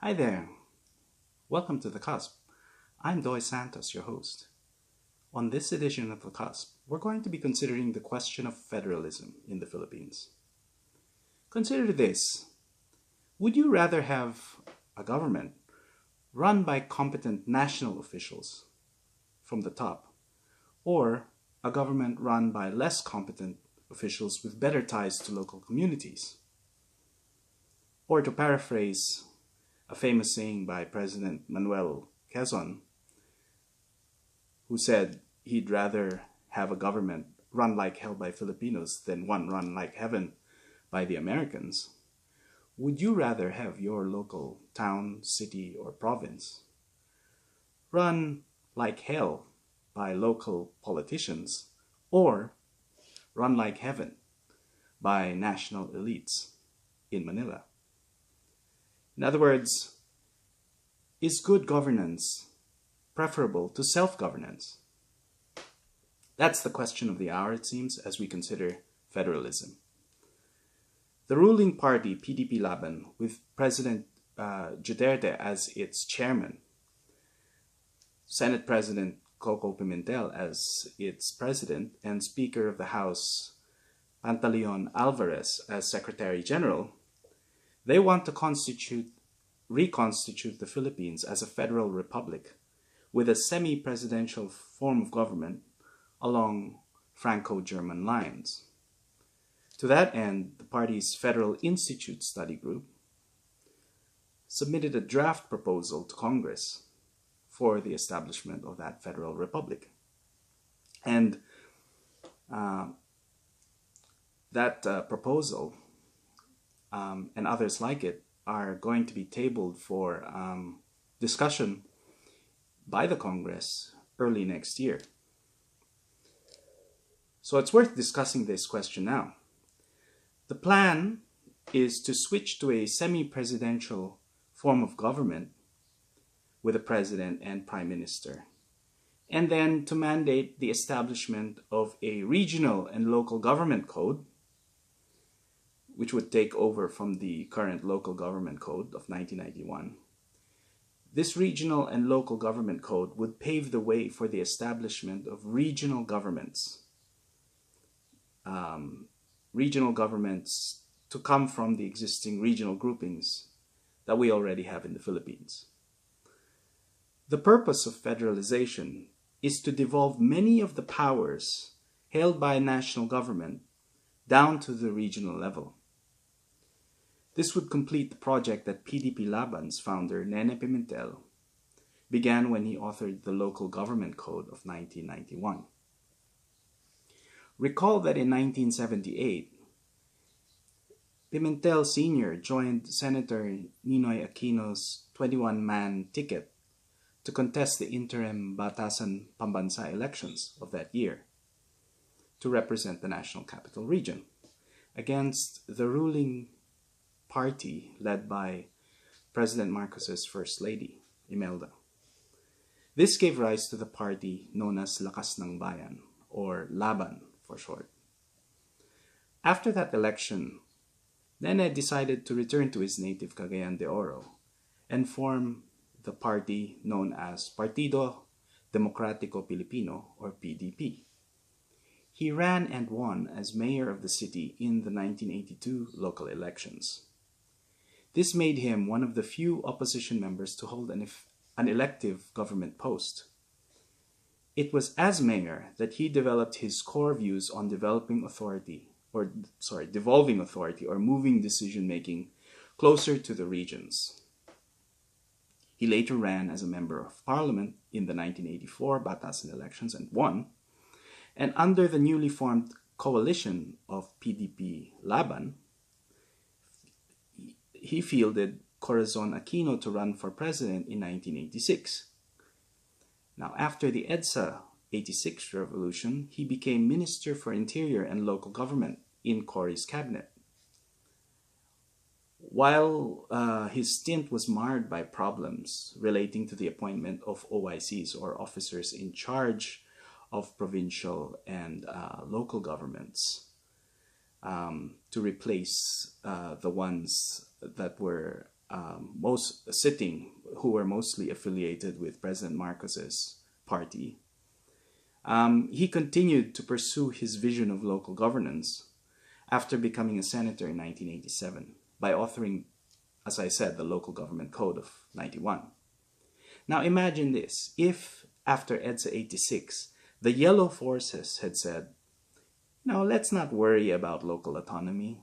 Hi there. Welcome to The Cusp. I'm Doy Santos, your host. On this edition of The Cusp, we're going to be considering the question of federalism in the Philippines. Consider this. Would you rather have a government run by competent national officials from the top, or a government run by less competent officials with better ties to local communities? Or to paraphrase a famous saying by President Manuel Quezon, who said he'd rather have a government run like hell by Filipinos than one run like heaven by the Americans. Would you rather have your local town, city, or province run like hell by local politicians, or run like heaven by national elites in Manila? In other words, is good governance preferable to self-governance? That's the question of the hour, it seems, as we consider federalism. The ruling party, PDP-Laban, with President Duterte as its chairman, Senate President Coco Pimentel as its president, and Speaker of the House Pantaleon Alvarez as Secretary General, they want to reconstitute the Philippines as a federal republic with a semi-presidential form of government along Franco-German lines. To that end, the party's Federal Institute Study Group submitted a draft proposal to Congress for the establishment of that federal republic. And that proposal and others like it are going to be tabled for discussion by the Congress early next year. So it's worth discussing this question now. The plan is to switch to a semi-presidential form of government with a president and prime minister, and then to mandate the establishment of a regional and local government code, which would take over from the current local government code of 1991. This regional and local government code would pave the way for the establishment of regional governments. Regional governments to come from the existing regional groupings that we already have in the Philippines. The purpose of federalization is to devolve many of the powers held by national government down to the regional level. This would complete the project that PDP-Laban's founder, Nene Pimentel, began when he authored the Local Government Code of 1991. Recall that in 1978, Pimentel Sr. joined Senator Ninoy Aquino's 21-man ticket to contest the interim Batasan Pambansa elections of that year to represent the National Capital Region against the ruling party led by President Marcos's First Lady, Imelda. This gave rise to the party known as Lakas ng Bayan, or Laban for short. After that election, Nene decided to return to his native Cagayan de Oro and form the party known as Partido Democrático Pilipino, or PDP. He ran and won as mayor of the city in the 1982 local elections. This made him one of the few opposition members to hold an elective government post. It was as mayor that he developed his core views on devolving authority or moving decision-making closer to the regions. He later ran as a member of parliament in the 1984 Batasan elections and won. And under the newly formed coalition of PDP-Laban, he fielded Corazon Aquino to run for president in 1986. Now, after the EDSA 86 revolution, he became Minister for Interior and Local Government in Cory's cabinet. While his stint was marred by problems relating to the appointment of OICs, or officers in charge of provincial and local governments, to replace the ones that were who were mostly affiliated with President Marcos's party, he continued to pursue his vision of local governance after becoming a senator in 1987 by authoring, as I said, the Local Government Code of 91. Now imagine this: if after EDSA 86, the yellow forces had said, no, let's not worry about local autonomy.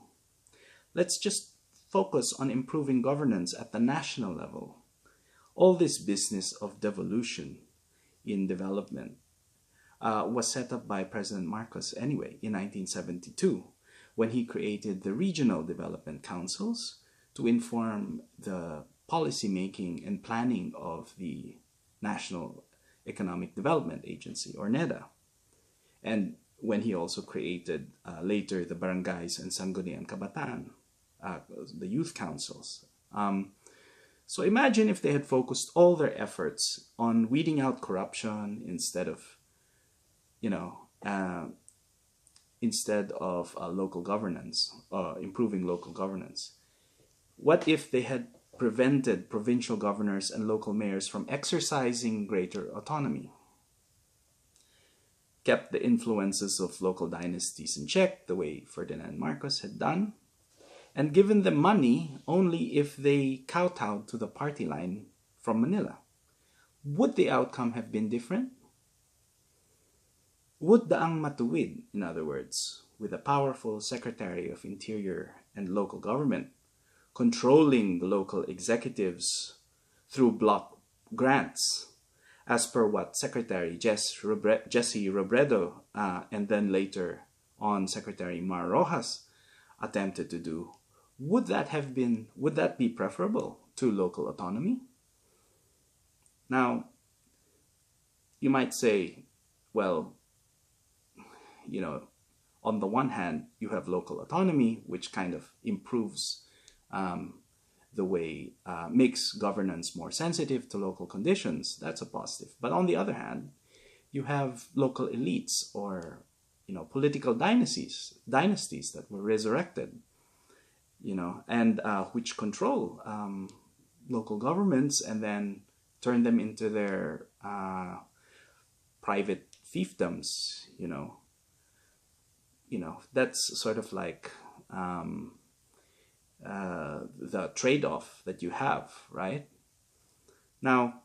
Let's just focus on improving governance at the national level. All this business of devolution in development was set up by President Marcos anyway in 1972, when he created the regional development councils to inform the policy making and planning of the National Economic Development Agency, or NEDA. And when he also created later the barangays and Sangguniang Kabataan, the youth councils. So imagine if they had focused all their efforts on weeding out corruption instead of, local governance, improving local governance. What if they had prevented provincial governors and local mayors from exercising greater autonomy, kept the influences of local dynasties in check, the way Ferdinand Marcos had done, and given them money only if they kowtowed to the party line from Manila? Would the outcome have been different? Would daang matuwid, in other words, with a powerful Secretary of Interior and Local Government controlling the local executives through block grants, as per what Secretary Jesse Robredo and then later on Secretary Mar Rojas attempted to do, would that be preferable to local autonomy? Now, you might say, well, on the one hand, you have local autonomy, which kind of improves the way, makes governance more sensitive to local conditions. That's a positive. But on the other hand, you have local elites or, political dynasties that were resurrected, and which control local governments and then turn them into their private fiefdoms, that's sort of like the trade-off that you have, right? Now,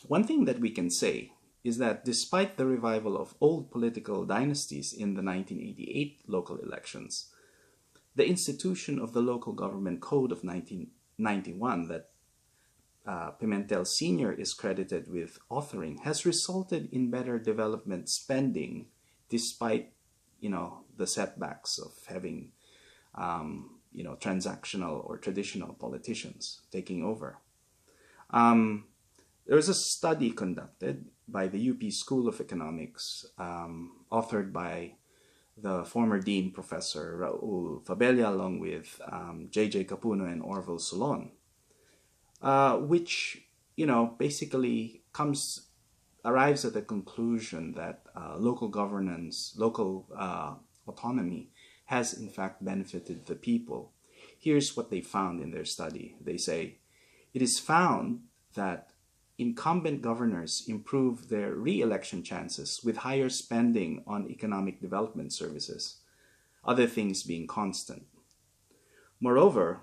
one thing that we can say is that despite the revival of old political dynasties in the 1988 local elections, the institution of the Local Government Code of 1991 that Pimentel Sr. is credited with authoring has resulted in better development spending despite, the setbacks of having, transactional or traditional politicians taking over. There was a study conducted by the UP School of Economics, authored by the former Dean Professor Raul Fabella, along with J.J. Capuno and Orville Solon, which, basically arrives at the conclusion that local governance, local autonomy has in fact benefited the people. Here's what they found in their study. They say, it is found that incumbent governors improve their re-election chances with higher spending on economic development services, other things being constant. Moreover,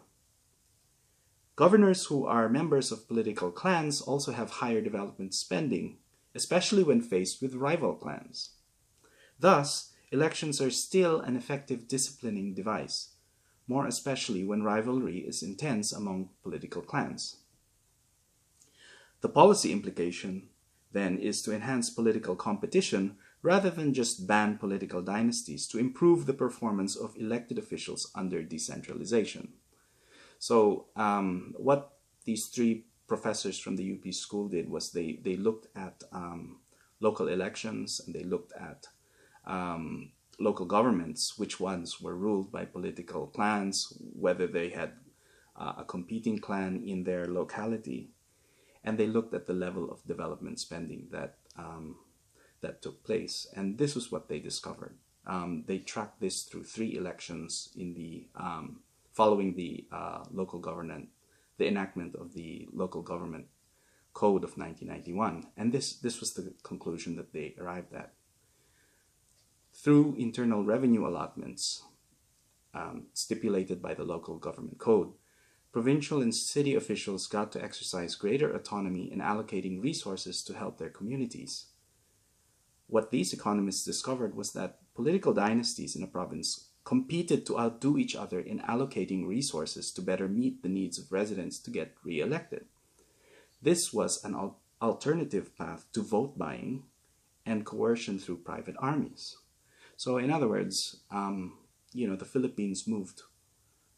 governors who are members of political clans also have higher development spending, especially when faced with rival clans. Thus, elections are still an effective disciplining device, more especially when rivalry is intense among political clans. The policy implication, then, is to enhance political competition rather than just ban political dynasties to improve the performance of elected officials under decentralization. So what these three professors from the UP school did was they looked at local elections, and they looked at local governments, which ones were ruled by political clans, whether they had a competing clan in their locality, and they looked at the level of development spending that took place. And this was what they discovered. They tracked this through 3 elections in the following the local government the enactment of the Local Government Code of 1991. And this was the conclusion that they arrived at. Through internal revenue allotments stipulated by the Local Government Code, provincial and city officials got to exercise greater autonomy in allocating resources to help their communities. What these economists discovered was that political dynasties in a province competed to outdo each other in allocating resources to better meet the needs of residents to get re-elected. This was an alternative path to vote buying and coercion through private armies. So in other words, the Philippines moved.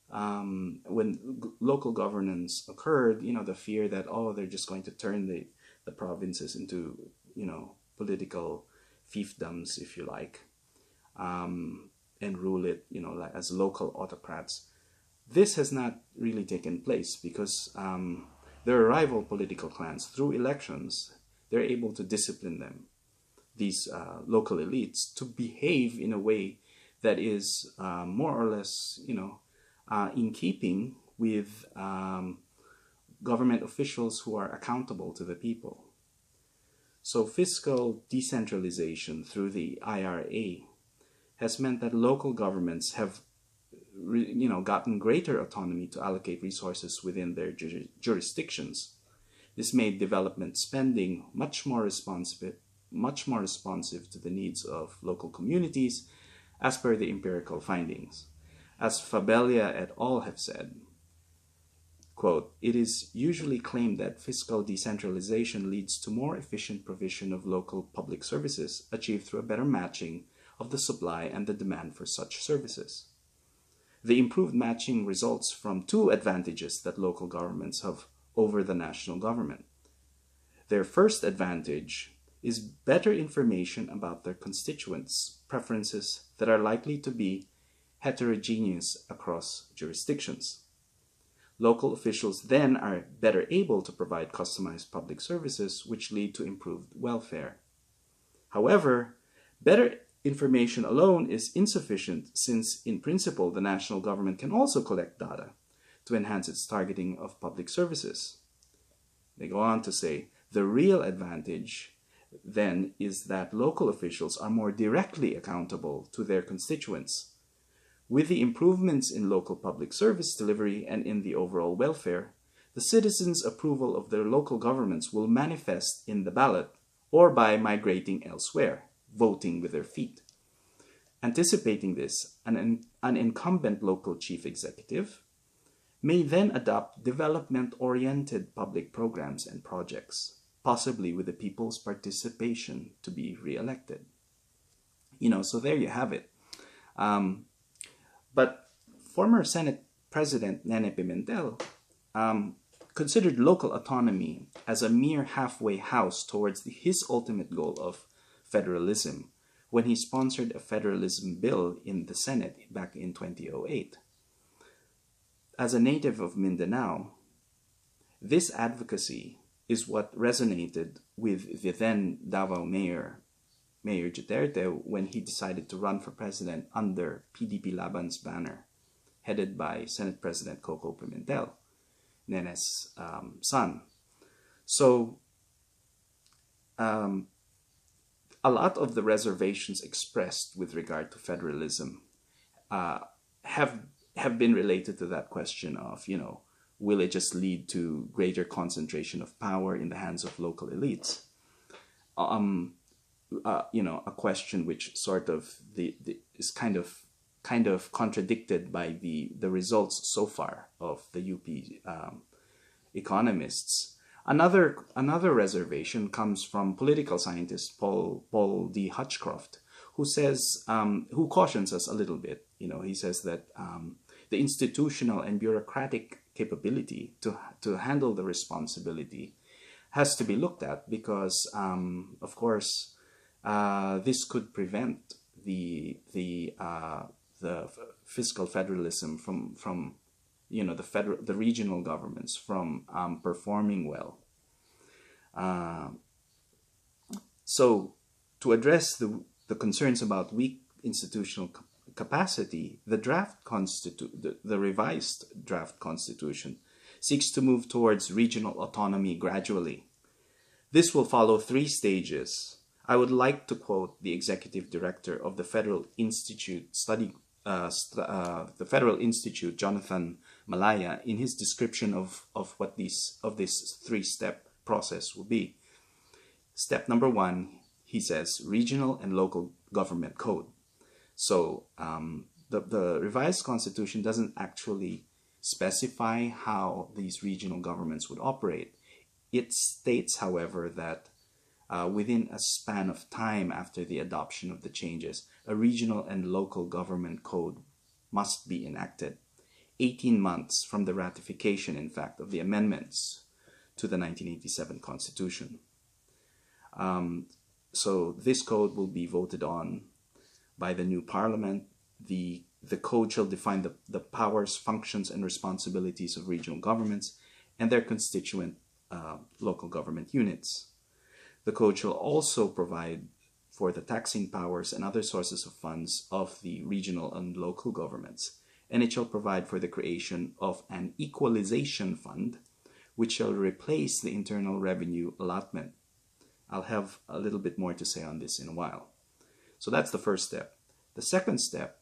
When local governance occurred, the fear that, they're just going to turn the provinces into, political fiefdoms, if you like, and rule it, like as local autocrats. This has not really taken place because their rival political clans, through elections, they're able to discipline them, these local elites, to behave in a way that is more or less, in keeping with government officials who are accountable to the people. So fiscal decentralization through the IRA has meant that local governments have gotten greater autonomy to allocate resources within their jurisdictions. This made development spending much more responsive to the needs of local communities, as per the empirical findings. As Fabella et al. Have said, quote, "It is usually claimed that fiscal decentralization leads to more efficient provision of local public services achieved through a better matching of the supply and the demand for such services. The improved matching results from two advantages that local governments have over the national government. Their first advantage is better information about their constituents' preferences that are likely to be heterogeneous across jurisdictions. Local officials then are better able to provide customized public services which lead to improved welfare. However, better information alone is insufficient since, in principle, the national government can also collect data to enhance its targeting of public services." They go on to say, "The real advantage then is that local officials are more directly accountable to their constituents. With the improvements in local public service delivery and in the overall welfare, the citizens' approval of their local governments will manifest in the ballot or by migrating elsewhere, voting with their feet. Anticipating this, an incumbent local chief executive may then adopt development-oriented public programs and projects, possibly with the people's participation to be re-elected." So there you have it. But former Senate President Nene Pimentel considered local autonomy as a mere halfway house towards his ultimate goal of federalism when he sponsored a federalism bill in the Senate back in 2008. As a native of Mindanao, this advocacy is what resonated with the then Davao Mayor Duterte when he decided to run for president under PDP-Laban's banner, headed by Senate President Coco Pimentel, Nene's son. So a lot of the reservations expressed with regard to federalism have been related to that question of, will it just lead to greater concentration of power in the hands of local elites? A question which sort of is kind of contradicted by the results so far of the UP economists. Another reservation comes from political scientist Paul D. Hutchcroft, who cautions us a little bit. He says that the institutional and bureaucratic capability to handle the responsibility has to be looked at because, of course, this could prevent the fiscal federalism from the regional governments from performing well. So to address the concerns about weak institutional capacity, the revised draft constitution seeks to move towards regional autonomy gradually. This will follow 3 stages. I would like to quote the executive director of the Federal Institute Federal Institute, Jonathan Malaya, in his description of this 3-step process will be. Step number 1, he says, regional and local government code. So the revised constitution doesn't actually specify how these regional governments would operate. It states, however, that within a span of time after the adoption of the changes, a regional and local government code must be enacted. 18 months from the ratification, in fact, of the amendments to the 1987 Constitution. So this code will be voted on by the new parliament. The code shall define the powers, functions, and responsibilities of regional governments and their constituent local government units. The code shall also provide for the taxing powers and other sources of funds of the regional and local governments, and it shall provide for the creation of an equalisation fund, which shall replace the internal revenue allotment. I'll have a little bit more to say on this in a while. So that's the first step. The second step,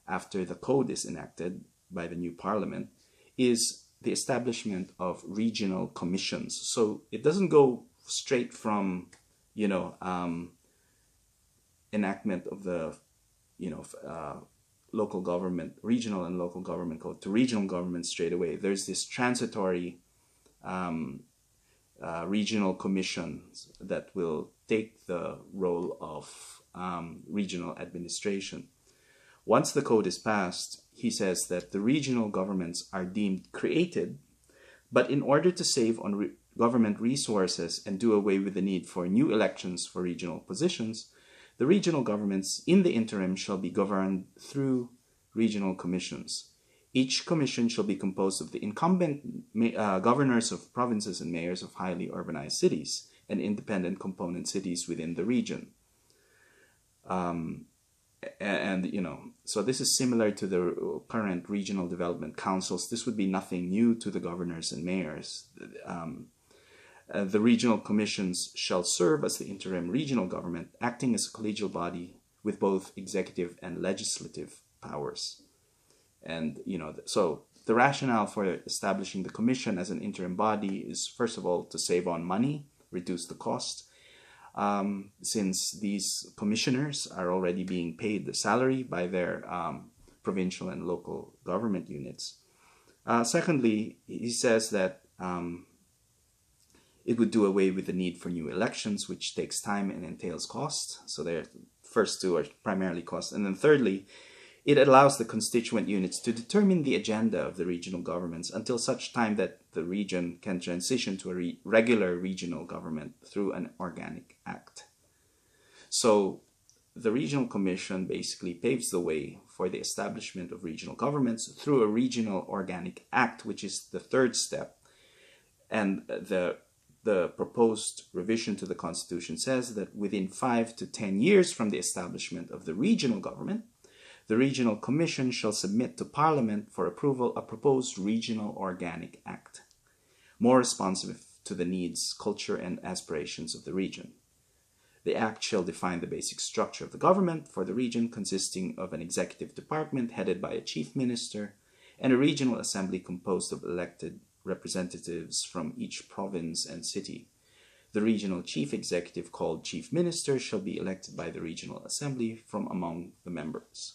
after the code is enacted by the new parliament, is the establishment of regional commissions. So it doesn't go straight from, enactment of the, local government, regional and local government code to regional government straight away. There's this transitory regional commissions that will take the role of regional administration. Once the code is passed, he says that the regional governments are deemed created, but in order to save on government resources and do away with the need for new elections for regional positions, the regional governments in the interim shall be governed through regional commissions. Each commission shall be composed of the incumbent governors of provinces and mayors of highly urbanized cities and independent component cities within the region. So this is similar to the current regional development councils. This would be nothing new to the governors and mayors. The regional commissions shall serve as the interim regional government, acting as a collegial body with both executive and legislative powers. And, so the rationale for establishing the commission as an interim body is, first of all, to save on money, reduce the cost, since these commissioners are already being paid the salary by their provincial and local government units. Secondly, he says that it would do away with the need for new elections, which takes time and entails cost. So the first two are primarily cost. And then thirdly, it allows the constituent units to determine the agenda of the regional governments until such time that the region can transition to a regular regional government through an organic act. So the regional commission basically paves the way for the establishment of regional governments through a regional organic act, which is the third step. And the proposed revision to the Constitution says that within 5 to 10 years from the establishment of the regional government, the Regional Commission shall submit to Parliament for approval a proposed Regional Organic Act, more responsive to the needs, culture, and aspirations of the region. The Act shall define the basic structure of the government for the region, consisting of an executive department headed by a chief minister and a regional assembly composed of elected representatives from each province and city. The regional chief executive, called chief minister, shall be elected by the regional assembly from among the members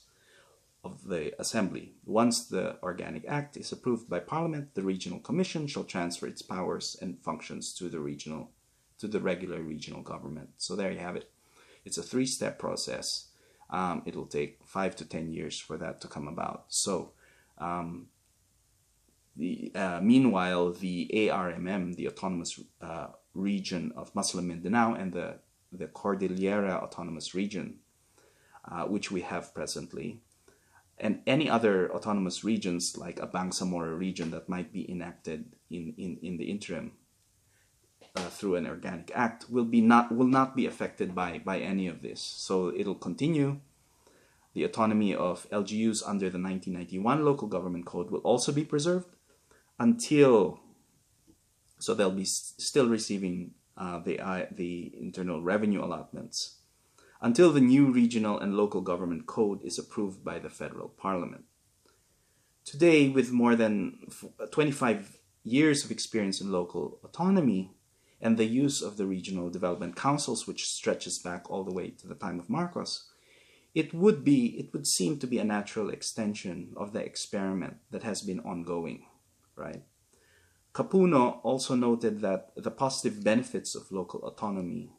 of the assembly. Once the Organic Act is approved by Parliament, the Regional Commission shall transfer its powers and functions to the regular regional government. So there you have it. It's a 3-step process. It'll take 5 to 10 years for that to come about. So meanwhile, the ARMM, the Autonomous Region of Muslim Mindanao, and the Cordillera Autonomous Region, which we have presently, and any other autonomous regions like a Bangsamoro region that might be enacted in the interim through an organic act will not be affected by any of this. So it'll continue. The autonomy of LGUs under the 1991 Local Government Code will also be preserved until So they'll be still receiving the internal revenue allotments until the new regional and local government code is approved by the federal parliament. Today, with more than 25 years of experience in local autonomy and the use of the regional development councils, which stretches back all the way to the time of Marcos, it would seem to be a natural extension of the experiment that has been ongoing, right? Capuno also noted that the positive benefits of local autonomy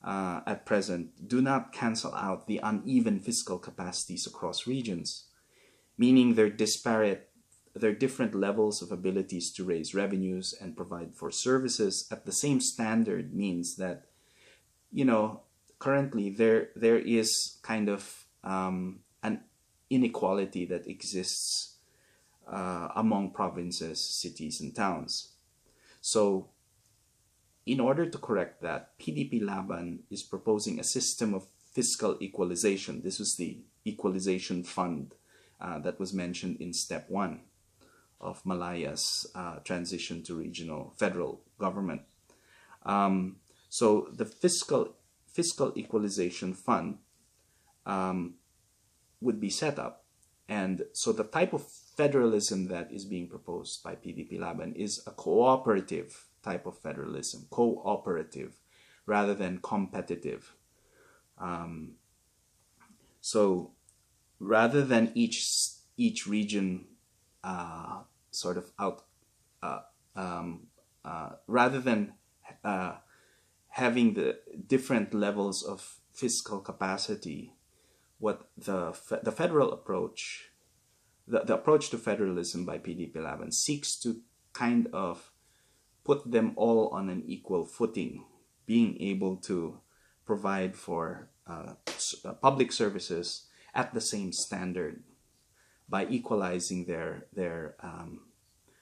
at present do not cancel out the uneven fiscal capacities across regions, meaning their different levels of abilities to raise revenues and provide for services at the same standard means that, currently there is kind of an inequality that exists among provinces, cities, and towns. So in order to correct that, PDP-Laban is proposing a system of fiscal equalization. This was the equalization fund that was mentioned in step 1 of Malaya's transition to regional federal government. So the fiscal equalization fund would be set up. And so the type of federalism that is being proposed by PDP-Laban is a cooperative type of federalism, cooperative rather than competitive. So rather than each region rather than having the different levels of fiscal capacity, what the federal approach, the approach to federalism by PDP-Laban seeks to kind of put them all on an equal footing, being able to provide for public services at the same standard by equalizing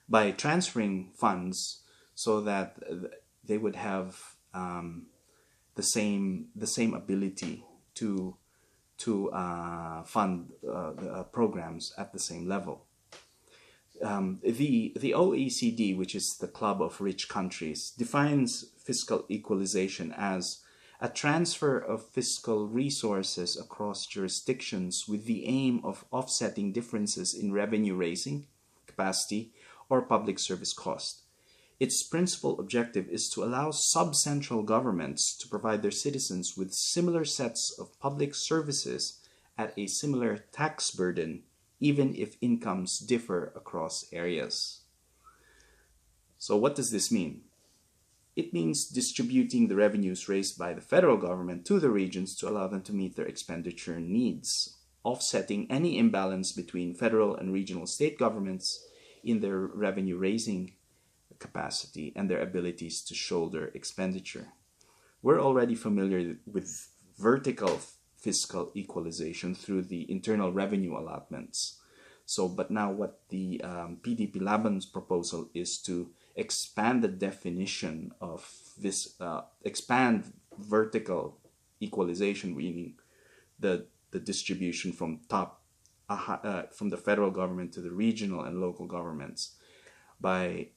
by transferring funds so that they would have the same ability to fund programs at the same level. The OECD, which is the club of rich countries, defines fiscal equalization as a transfer of fiscal resources across jurisdictions with the aim of offsetting differences in revenue raising capacity or public service cost. Its principal objective is to allow subcentral governments to provide their citizens with similar sets of public services at a similar tax burden, even if incomes differ across areas. So what does this mean? It means distributing the revenues raised by the federal government to the regions to allow them to meet their expenditure needs, offsetting any imbalance between federal and regional state governments in their revenue raising capacity and their abilities to shoulder expenditure. We're already familiar with vertical fiscal equalization through the internal revenue allotments. But now what the PDP-Laban's proposal is to expand the definition of this, expand vertical equalization, meaning the distribution from top, from the federal government to the regional and local governments, by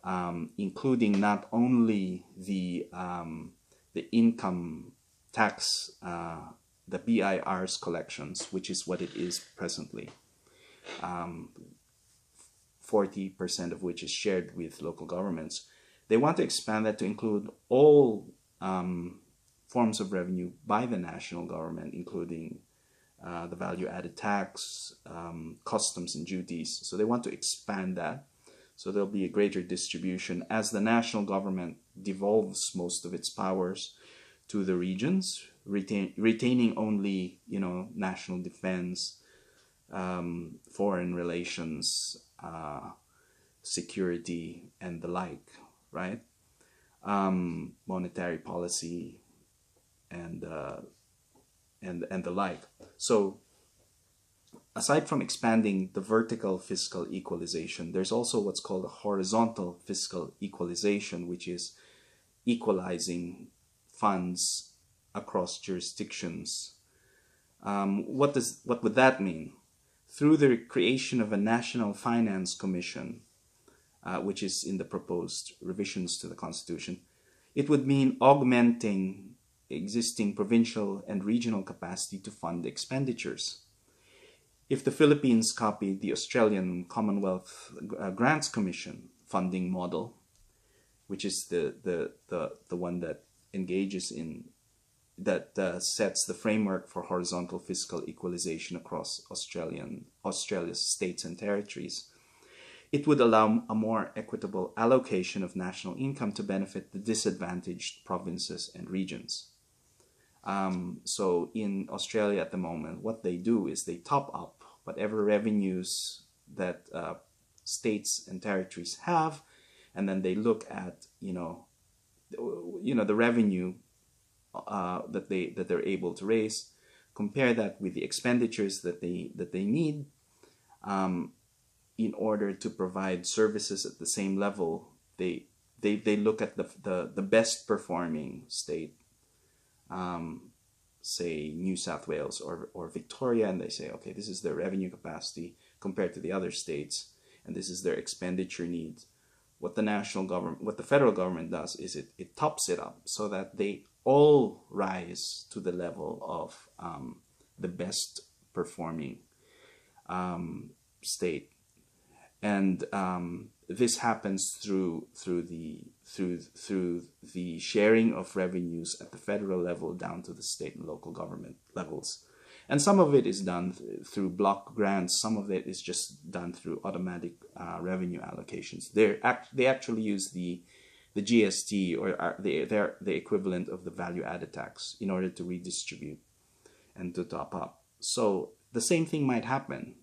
including not only the income tax, the BIR's collections, which is what it is presently, 40% of which is shared with local governments. They want to expand that to include all forms of revenue by the national government, including the value-added tax, customs and duties. So they want to expand that. So there'll be a greater distribution as the national government devolves most of its powers to the regions, retaining only, national defense, foreign relations, security, and the like, right? Monetary policy, and the like. So, aside from expanding the vertical fiscal equalization, there's also what's called a horizontal fiscal equalization, which is equalizing funds across jurisdictions. What would that mean? Through the creation of a National Finance Commission, which is in the proposed revisions to the Constitution, it would mean augmenting existing provincial and regional capacity to fund expenditures. If the Philippines copied the Australian Commonwealth Grants Commission funding model, which is the one that engages in, that sets the framework for horizontal fiscal equalization across Australia's states and territories, it would allow a more equitable allocation of national income to benefit the disadvantaged provinces and regions. So in Australia at the moment, what they do is they top up whatever revenues that states and territories have, and then they look at the revenue that they're able to raise, compare that with the expenditures that they need in order to provide services at the same level. They look at the best performing state, say New South Wales or Victoria, and they say, okay, this is their revenue capacity compared to the other states, and this is their expenditure needs. What the federal government does is it tops it up so that they all rise to the level of the best performing state, and this happens through the sharing of revenues at the federal level down to the state and local government levels. And some of it is done through block grants. Some of it is just done through automatic revenue allocations. They actually use the GST, or they're the equivalent of the value-added tax, in order to redistribute and to top up. So the same thing might happen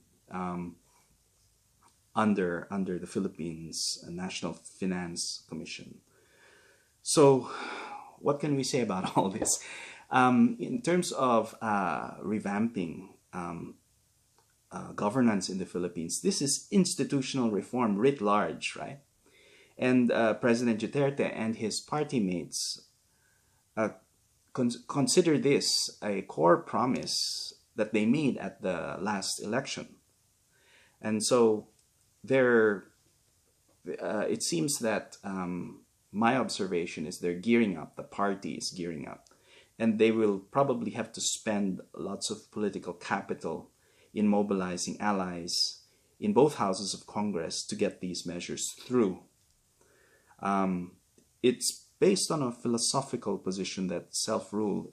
under the Philippines National Finance Commission. So what can we say about all this? In terms of revamping governance in the Philippines, this is institutional reform writ large, right? And President Duterte and his party mates consider this a core promise that they made at the last election. And so it seems that my observation is they're gearing up, the party is gearing up, and they will probably have to spend lots of political capital in mobilizing allies in both houses of Congress to get these measures through. It's based on a philosophical position that self-rule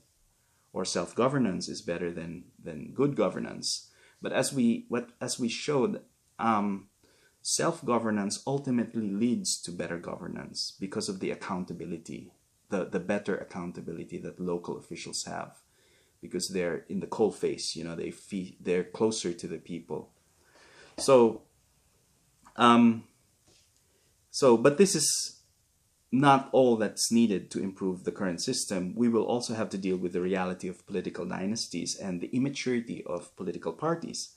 or self-governance is better than good governance. But as we showed, self-governance ultimately leads to better governance because of the accountability, the better accountability that local officials have, because they're in the coalface, they're closer to the people. But this is not all that's needed to improve the current system. We will also have to deal with the reality of political dynasties and the immaturity of political parties.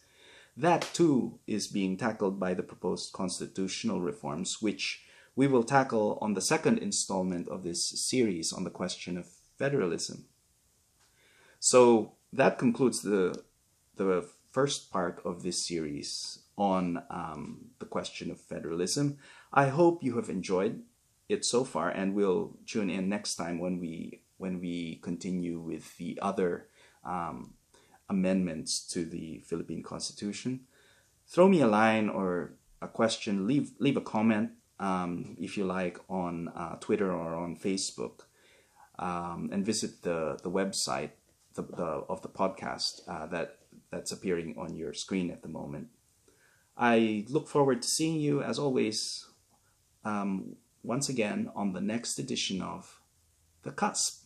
That too is being tackled by the proposed constitutional reforms, which we will tackle on the second installment of this series on the question of federalism. So that concludes the first part of this series on the question of federalism. I hope you have enjoyed it so far, and we'll tune in next time when we continue with the other amendments to the Philippine Constitution. Throw me a line or a question, leave a comment if you like on Twitter or on Facebook, and visit the website of the podcast that's appearing on your screen at the moment. I look forward to seeing you, as always, once again on the next edition of The Cusp.